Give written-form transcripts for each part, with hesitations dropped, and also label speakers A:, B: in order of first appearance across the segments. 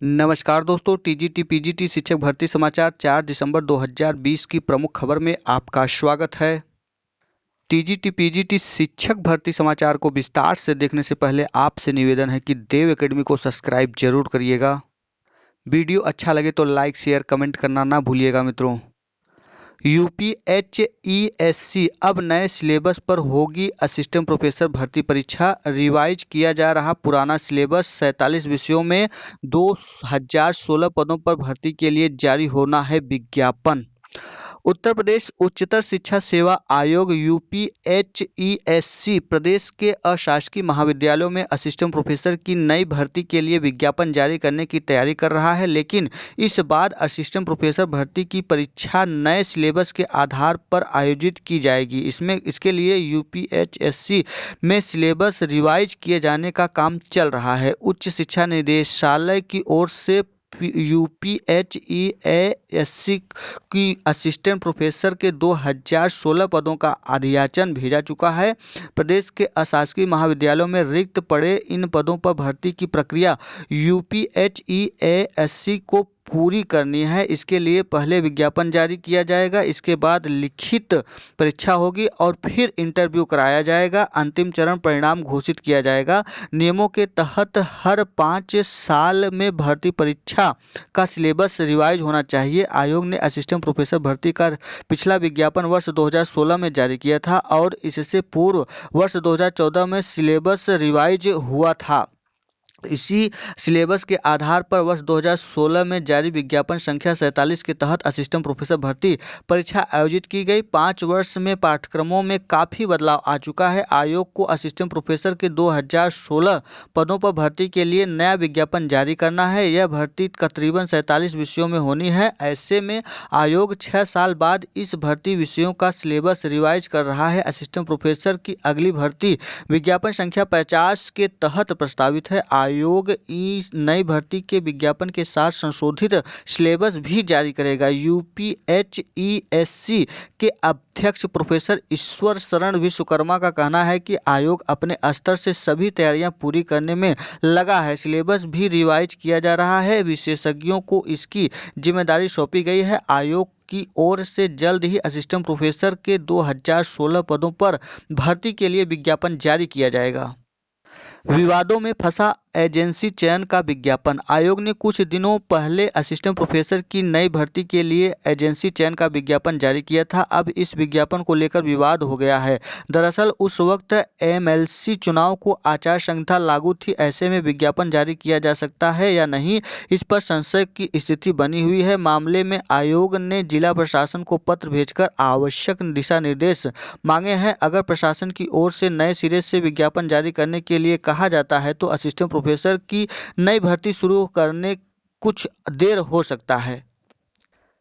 A: नमस्कार दोस्तों, TGT PGT शिक्षक भर्ती समाचार 4 दिसंबर 2020 की प्रमुख खबर में आपका स्वागत है। टीजीटी पीजीटी शिक्षक भर्ती समाचार को विस्तार से देखने से पहले आपसे निवेदन है कि देव एकेडमी को सब्सक्राइब जरूर करिएगा। वीडियो अच्छा लगे तो लाइक शेयर कमेंट करना ना भूलिएगा मित्रों। यूपीएचईएससी अब नए सिलेबस पर होगी असिस्टेंट प्रोफेसर भर्ती परीक्षा। रिवाइज किया जा रहा पुराना सिलेबस 47 विषयों में 2016 पदों पर भर्ती के लिए जारी होना है विज्ञापन। उत्तर प्रदेश उच्चतर शिक्षा सेवा आयोग यूपीएचईएससी प्रदेश के अशासकीय महाविद्यालयों में असिस्टेंट प्रोफेसर की नई भर्ती के लिए विज्ञापन जारी करने की तैयारी कर रहा है, लेकिन इस बार असिस्टेंट प्रोफेसर भर्ती की परीक्षा नए सिलेबस के आधार पर आयोजित की जाएगी। इसके लिए यूपीएचएससी में सिलेबस रिवाइज किए जाने का काम चल रहा है। उच्च शिक्षा निदेशालय की ओर से यूपीएचईएससी की असिस्टेंट प्रोफेसर के 2016 पदों का अधियाचन भेजा चुका है। प्रदेश के अशासकीय महाविद्यालयों में रिक्त पड़े इन पदों पर भर्ती की प्रक्रिया यूपीएचईएससी को पूरी करनी है। इसके लिए पहले विज्ञापन जारी किया जाएगा, इसके बाद लिखित परीक्षा होगी और फिर इंटरव्यू कराया जाएगा। अंतिम चरण परिणाम घोषित किया जाएगा। नियमों के तहत हर 5 साल में भर्ती परीक्षा का सिलेबस रिवाइज होना चाहिए। आयोग ने असिस्टेंट प्रोफेसर भर्ती का पिछला विज्ञापन वर्ष 2016 में जारी किया था और इससे पूर्व वर्ष 2014 में सिलेबस रिवाइज हुआ था। इसी सिलेबस के आधार पर वर्ष 2016 में जारी विज्ञापन संख्या 47 के तहत असिस्टेंट प्रोफेसर भर्ती परीक्षा आयोजित की गई। 5 वर्ष में पाठ्यक्रमों में काफ़ी बदलाव आ चुका है। आयोग को असिस्टेंट प्रोफेसर के 2016 पदों पर भर्ती के लिए नया विज्ञापन जारी करना है। यह भर्ती तकरीबन 47 विषयों में होनी है। ऐसे में आयोग 6 साल बाद इस भर्ती विषयों का सिलेबस रिवाइज कर रहा है। असिस्टेंट प्रोफेसर की अगली भर्ती विज्ञापन संख्या 50 के तहत प्रस्तावित है। आयोग इस नई भर्ती के विज्ञापन के साथ संशोधित सिलेबस भी जारी करेगा। यूपीएचईएससी के अध्यक्ष प्रोफेसर ईश्वर शरण विश्वकर्मा का कहना है कि आयोग अपने स्तर से सभी तैयारियां पूरी करने में लगा है। सिलेबस भी रिवाइज किया जा रहा है। विशेषज्ञों को इसकी जिम्मेदारी सौंपी गई है। आयोग की ओर से जल्द ही असिस्टेंट प्रोफेसर के 2016 पदों पर भर्ती के लिए विज्ञापन जारी किया जाएगा। विवादों में फंसा एजेंसी चयन का विज्ञापन। आयोग ने कुछ दिनों पहले असिस्टेंट प्रोफेसर की नई भर्ती के लिए एजेंसी चयन का विज्ञापन जारी किया था। अब इस विज्ञापन को लेकर विवाद हो गया है। दरअसल उस वक्त एमएलसी चुनाव को आचार संहिता लागू थी। ऐसे में विज्ञापन जारी किया जा सकता है या नहीं, इस पर संशय की स्थिति बनी हुई है। मामले में आयोग ने जिला प्रशासन को पत्र भेजकर आवश्यक दिशा निर्देश मांगे हैं। अगर प्रशासन की ओर से नए सिरे से विज्ञापन जारी करने के लिए कहा जाता है तो असिस्टेंट प्रोफेसर की नई भर्ती शुरू करने कुछ देर हो सकता है।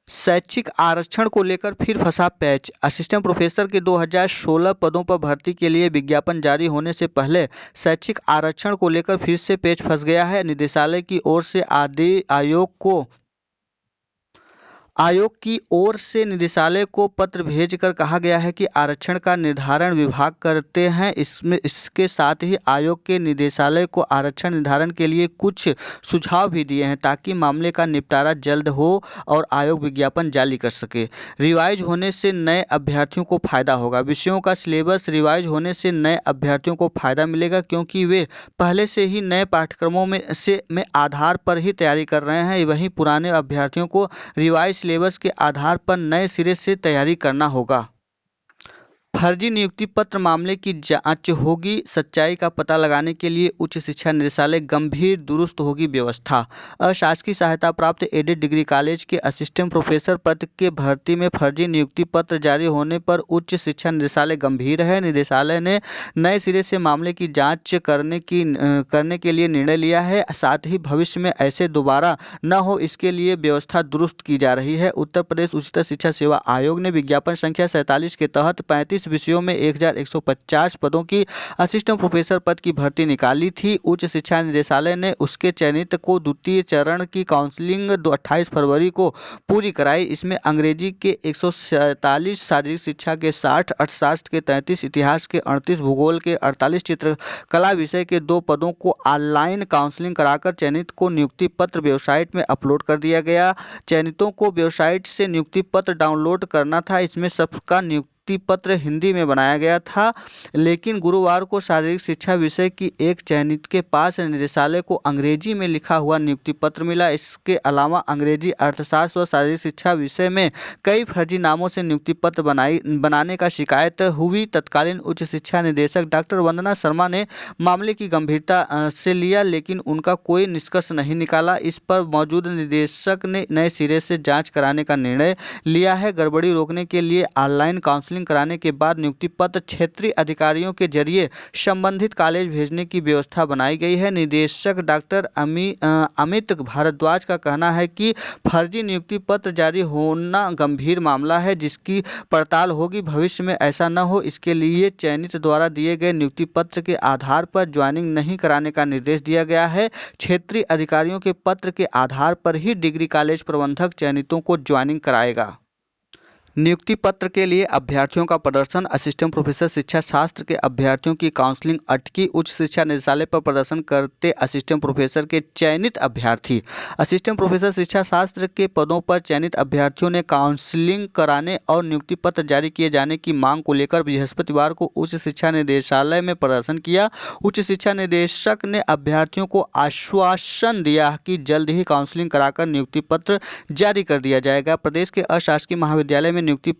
A: शैक्षिक आरक्षण को लेकर फिर फंसा पैच। असिस्टेंट प्रोफेसर के 2016 पदों पर भर्ती के लिए विज्ञापन जारी होने से पहले शैक्षिक आरक्षण को लेकर फिर से पेच फंस गया है। निदेशालय की ओर से आयोग की ओर से निदेशालय को पत्र भेजकर कहा गया है कि आरक्षण का निर्धारण विभाग करते हैं। इसके साथ ही आयोग के निदेशालय को आरक्षण निर्धारण के लिए कुछ सुझाव भी दिए हैं ताकि मामले का निपटारा जल्द हो और आयोग विज्ञापन जारी कर सके। रिवाइज होने से नए अभ्यर्थियों को फायदा होगा। विषयों का सिलेबस रिवाइज होने से नए अभ्यर्थियों को फायदा मिलेगा क्योंकि वे पहले से ही नए पाठ्यक्रमों में आधार पर ही तैयारी कर रहे हैं। वहीं पुराने अभ्यर्थियों को रिवाइज सिलेबस के आधार पर नए सिरे से तैयारी करना होगा। फर्जी नियुक्ति पत्र मामले की जांच होगी। सच्चाई का पता लगाने के लिए उच्च शिक्षा निदेशालय गंभीर दुरुस्त होगी व्यवस्था। अशासकीय सहायता प्राप्त एडेड डिग्री कॉलेज के असिस्टेंट प्रोफेसर पद के भर्ती में फर्जी नियुक्ति पत्र जारी होने पर उच्च शिक्षा निदेशालय गंभीर है। निदेशालय ने नए सिरे से मामले की जांच करने के लिए निर्णय लिया है। साथ ही भविष्य में ऐसे दोबारा न हो इसके लिए व्यवस्था दुरुस्त की जा रही है। उत्तर प्रदेश उच्चतर शिक्षा सेवा आयोग ने विज्ञापन संख्या 47 के तहत 35 35 विषयों में 1150 पदों की असिस्टेंट प्रोफेसर पद की भर्ती निकाली थी। उच्च शिक्षा निदेशालय ने उसके चयनित को द्वितीय चरण की काउंसलिंग 28 फरवरी को पूरी कराई। इसमें अंग्रेजी के 147, शारीरिक शिक्षा के 60, अर्थशास्त्र के 33, इतिहास के 38, भूगोल के 48, चित्रकला विषय के 2 पदों को ऑनलाइन काउंसलिंग कराकर चयनित को नियुक्ति पत्र वेबसाइट में अपलोड कर दिया गया। चयनितों को वेबसाइट से नियुक्ति पत्र डाउनलोड करना था। इसमें सबका नियुक्ति पत्र हिंदी में बनाया गया था, लेकिन गुरुवार को शारीरिक शिक्षा विषय की एक चयनित के पास निदेशालय को अंग्रेजी में लिखा हुआ नियुक्ति पत्र मिला। इसके अलावा अंग्रेजी, अर्थशास्त्र व शारीरिक शिक्षा विषय में कई फर्जी नामों से नियुक्ति पत्र बनाने का शिकायत हुई। तत्कालीन उच्च शिक्षा निदेशक डॉक्टर वंदना शर्मा ने मामले की गंभीरता से लिया, लेकिन उनका कोई निष्कर्ष नहीं निकाला। इस पर मौजूद निदेशक ने नए सिरे से जांच कराने का निर्णय लिया है। गड़बड़ी रोकने के लिए ऑनलाइन काउंसलिंग कराने के बाद नियुक्ति पत्र क्षेत्रीय अधिकारियों के जरिए संबंधित कॉलेज भेजने की व्यवस्था बनाई गई है। निदेशक डॉक्टर अमित भारद्वाज का कहना है कि फर्जी नियुक्ति पत्र जारी होना गंभीर मामला है, जिसकी पड़ताल होगी। भविष्य में ऐसा न हो, इसके लिए चयनित द्वारा दिए गए नियुक्ति पत्र के आधार पर ज्वाइनिंग नहीं कराने का निर्देश दिया गया है। क्षेत्रीय अधिकारियों के पत्र के आधार पर ही डिग्री कॉलेज प्रबंधक चयनितों को ज्वाइनिंग कराएगा। नियुक्ति पत्र के लिए अभ्यर्थियों का प्रदर्शन। असिस्टेंट प्रोफेसर शिक्षा शास्त्र के अभ्यर्थियों की काउंसलिंग अटकी। उच्च शिक्षा निदेशालय पर प्रदर्शन करते असिस्टेंट प्रोफेसर के चयनित अभ्यर्थी। असिस्टेंट प्रोफेसर शिक्षा शास्त्र के पदों पर चयनित अभ्यर्थियों ने काउंसलिंग कराने और नियुक्ति पत्र जारी किए जाने की मांग को लेकर बृहस्पतिवार को उच्च शिक्षा निदेशालय में प्रदर्शन किया। उच्च शिक्षा निदेशक ने अभ्यर्थियों को आश्वासन दिया कि जल्द ही काउंसलिंग कराकर नियुक्ति पत्र जारी कर दिया जाएगा। प्रदेश के अशासकीय महाविद्यालय में नियुक्ति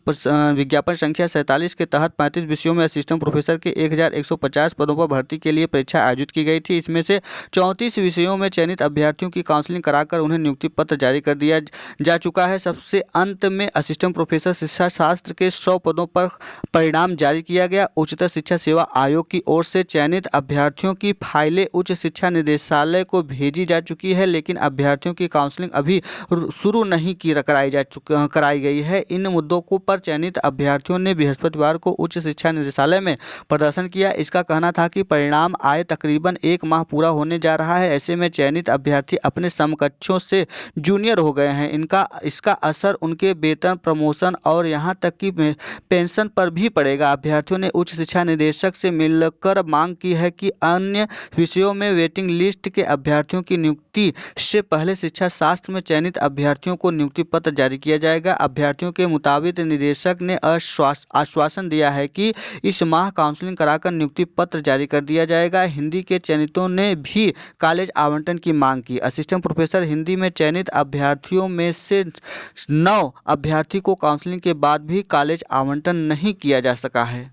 A: विज्ञापन संख्या 47 के तहत 35 विषयों में असिस्टेंट प्रोफेसर के 1150 पदों पर भर्ती के लिए परीक्षा आयोजित की गई थी। इसमें से 34 विषयों में चयनित अभ्यर्थियों की काउंसलिंग कराकर उन्हें नियुक्ति पत्र जारी कर दिया जा चुका है। सबसे अंत में असिस्टेंट प्रोफेसर शिक्षा शास्त्र के 100 पदों पर परिणाम जारी किया गया। उच्चतर शिक्षा सेवा आयोग की ओर से चयनित अभ्यर्थियों की फाइलें उच्च शिक्षा निदेशालय को भेजी जा चुकी है, लेकिन अभ्यर्थियों की काउंसलिंग अभी शुरू नहीं कराई गई है। इन मुद्दों पर चयनित अभ्यर्थियों ने बृहस्पतिवार को उच्च शिक्षा निदेशालय में प्रदर्शन किया। इसका कहना था कि परिणाम आए तकरीबन 1 माह पूरा होने जा रहा है। ऐसे में चयनित अभ्यर्थी अपने समकक्षों से जूनियर हो गए हैं। इसका असर उनके वेतन, प्रमोशन और यहां तक कि पेंशन पर भी पड़ेगा। अभ्यर्थियों ने उच्च शिक्षा निदेशक से मिलकर मांग की है कि अन्य विषयों में वेटिंग लिस्ट के अभ्यर्थियों की नियुक्ति से पहले शिक्षा शास्त्र में चयनित अभ्यर्थियों को नियुक्ति पत्र जारी किया जाएगा। अभ्यर्थियों के मुताबिक निदेशक ने आश्वासन दिया है कि इस माह काउंसलिंग कराकर नियुक्ति पत्र जारी कर दिया जाएगा। हिंदी के चयनितों ने भी कॉलेज आवंटन की मांग की। असिस्टेंट प्रोफेसर हिंदी में चयनित अभ्यर्थियों में से 9 अभ्यर्थी को काउंसलिंग के बाद भी कॉलेज आवंटन नहीं किया जा सका है।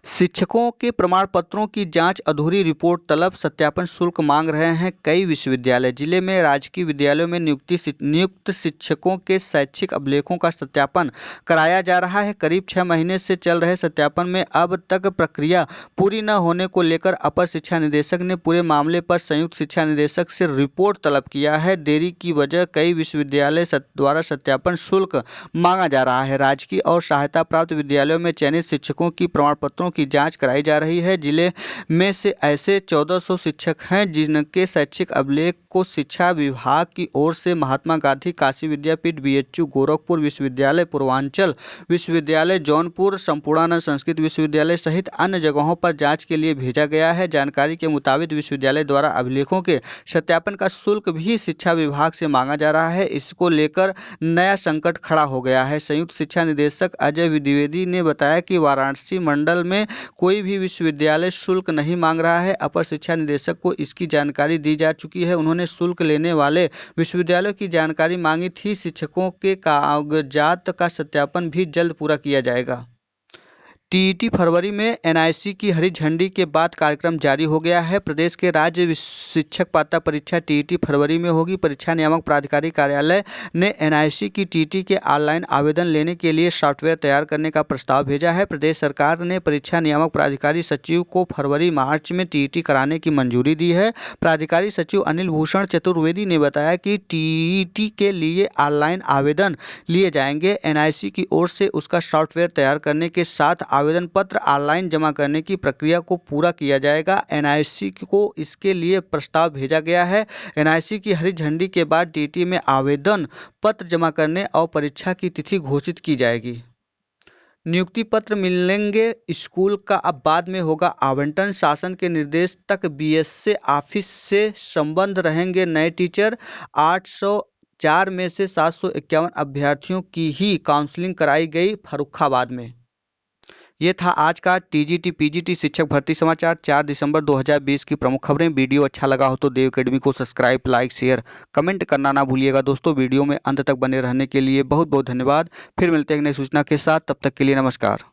A: शिक्षकों के प्रमाण पत्रों की जांच अधूरी, रिपोर्ट तलब, सत्यापन शुल्क मांग रहे हैं कई विश्वविद्यालय। जिले में राजकीय विद्यालयों में नियुक्त शिक्षकों के शैक्षिक अभिलेखों का सत्यापन कराया जा रहा है। करीब 6 महीने से चल रहे सत्यापन में अब तक प्रक्रिया पूरी न होने को लेकर अपर शिक्षा निदेशक ने पूरे मामले पर संयुक्त शिक्षा निदेशक से रिपोर्ट तलब किया है। देरी की वजह कई विश्वविद्यालय द्वारा सत्यापन शुल्क मांगा जा रहा है। राजकीय और सहायता प्राप्त विद्यालयों में चयनित शिक्षकों की प्रमाण पत्रों की जांच कराई जा रही है। जिले में से ऐसे 1400 शिक्षक हैं जिनके शैक्षिक अभिलेख को शिक्षा विभाग की ओर से महात्मा गांधी काशी विद्यापीठ, बीएचयू गोरखपुर विश्वविद्यालय, पूर्वांचल विश्वविद्यालय जौनपुर, संपूर्णानंद संस्कृत विश्वविद्यालय सहित अन्य जगहों पर जांच के लिए भेजा गया है। जानकारी के मुताबिक विश्वविद्यालय द्वारा अभिलेखों के सत्यापन का शुल्क भी शिक्षा विभाग से मांगा जा रहा है। इसको लेकर नया संकट खड़ा हो गया है। संयुक्त शिक्षा निदेशक अजय द्विवेदी ने बताया कि वाराणसी मंडल में कोई भी विश्वविद्यालय शुल्क नहीं मांग रहा है। अपर शिक्षा निदेशक को इसकी जानकारी दी जा चुकी है। उन्होंने शुल्क लेने वाले विश्वविद्यालयों की जानकारी मांगी थी। शिक्षकों के कागजात का सत्यापन भी जल्द पूरा किया जाएगा। टीईटी फरवरी में एनआईसी की हरी झंडी के बाद कार्यक्रम जारी हो गया है। प्रदेश के राज्य शिक्षक पात्रता परीक्षा टीईटी फरवरी में होगी। परीक्षा नियामक प्राधिकारी कार्यालय ने एनआईसी की टीईटी के ऑनलाइन आवेदन लेने के लिए सॉफ्टवेयर तैयार करने का प्रस्ताव भेजा है। प्रदेश सरकार ने परीक्षा नियामक प्राधिकारी सचिव को फरवरी-मार्च में टीईटी कराने की मंजूरी दी है। प्राधिकारी सचिव अनिल भूषण चतुर्वेदी ने बताया कि टीईटी के लिए ऑनलाइन आवेदन लिए जाएंगे। एनआईसी की ओर से उसका सॉफ्टवेयर तैयार करने के साथ आवेदन पत्र ऑनलाइन जमा करने की प्रक्रिया को पूरा किया जाएगा। एनआईसी को इसके लिए प्रस्ताव भेजा गया है। एनआईसी की हरी झंडी के बाद टीटी में आवेदन पत्र जमा करने और परीक्षा की तिथि घोषित की जाएगी। नियुक्ति पत्र मिलेंगे, स्कूल का अब बाद में होगा आवंटन। शासन के निर्देश तक बीएसए ऑफिस से संबंध रहेंगे नए टीचर। 804 में से 751 अभ्यर्थियों की ही काउंसलिंग कराई गई फर्रुखाबाद में। ये था आज का टीजीटी पीजीटी शिक्षक भर्ती समाचार 4 दिसंबर 2020 की प्रमुख खबरें। वीडियो अच्छा लगा हो तो देव अकेडमी को सब्सक्राइब, लाइक, शेयर, कमेंट करना ना भूलिएगा दोस्तों। वीडियो में अंत तक बने रहने के लिए बहुत बहुत धन्यवाद। फिर मिलते हैं एक नई सूचना के साथ, तब तक के लिए नमस्कार।